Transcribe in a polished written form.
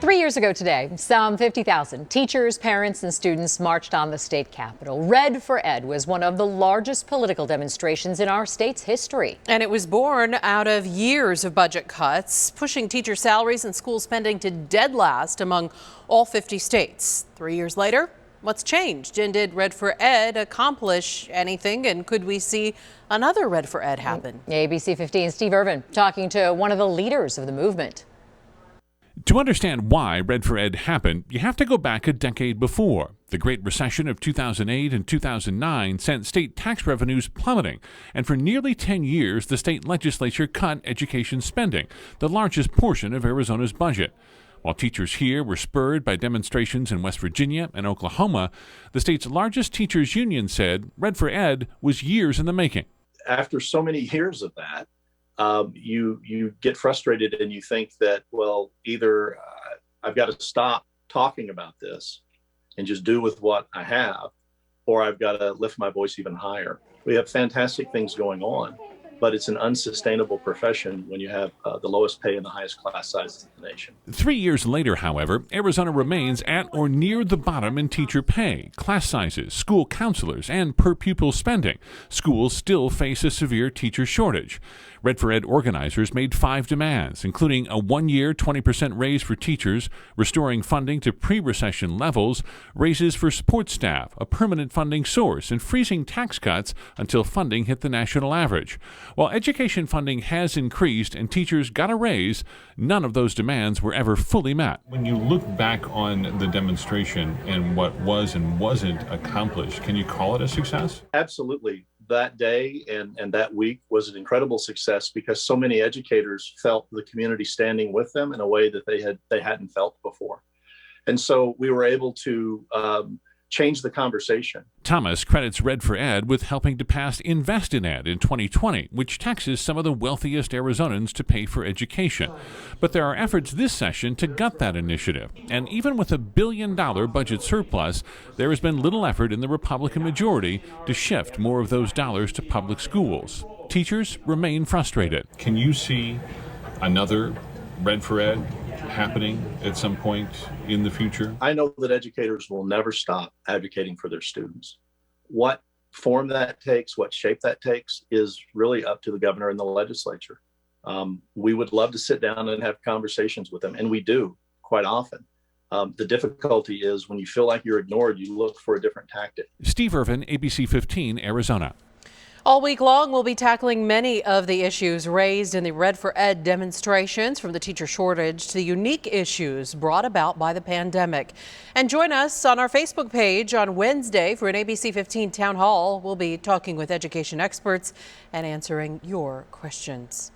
3 years ago today, some 50,000 teachers, parents, and students marched on the state capitol. Red for Ed was one of the largest political demonstrations in our state's history. And it was born out of years of budget cuts, pushing teacher salaries and school spending to dead last among all 50 states. 3 years later, what's changed? And did Red for Ed accomplish anything? And could we see another Red for Ed happen? ABC 15's Steve Irvin talking to one of the leaders of the movement. To understand why Red for Ed happened, you have to go back a decade before. The Great Recession of 2008 and 2009 sent state tax revenues plummeting, and for nearly 10 years, the state legislature cut education spending, the largest portion of Arizona's budget. While teachers here were spurred by demonstrations in West Virginia and Oklahoma, the state's largest teachers union said Red for Ed was years in the making. After so many years of that, you get frustrated and you think that, well, either I've got to stop talking about this and just do with what I have, or I've got to lift my voice even higher. We have fantastic things going on, but it's an unsustainable profession when you have the lowest pay and the highest class sizes in the nation. 3 years later, however, Arizona remains at or near the bottom in teacher pay, class sizes, school counselors, and per pupil spending. Schools still face a severe teacher shortage. Red for Ed organizers made 5 demands, including a 1-year 20% raise for teachers, restoring funding to pre-recession levels, raises for support staff, a permanent funding source, and freezing tax cuts until funding hit the national average. While education funding has increased and teachers got a raise, none of those demands were ever fully met. When you look back on the demonstration and what was and wasn't accomplished, can you call it a success? Absolutely. That day and that week was an incredible success because so many educators felt the community standing with them in a way that they hadn't felt before. And so we were able to change the conversation. Thomas credits Red for Ed with helping to pass Invest in Ed in 2020, which taxes some of the wealthiest Arizonans to pay for education. But there are efforts this session to gut that initiative. And even with $1 billion budget surplus, there has been little effort in the Republican majority to shift more of those dollars to public schools. Teachers remain frustrated. Can you see another Red for Ed happening at some point in the future? I know that educators will never stop advocating for their students. What form that takes, what shape that takes, is really up to the governor and the legislature. We would love to sit down and have conversations with them, and we do quite often. The difficulty is when you feel like you're ignored, you look for a different tactic. Steve Irvin, ABC 15, Arizona. All week long, we'll be tackling many of the issues raised in the Red for Ed demonstrations, from the teacher shortage to the unique issues brought about by the pandemic. And join us on our Facebook page on Wednesday for an ABC 15 Town Hall. We'll be talking with education experts and answering your questions.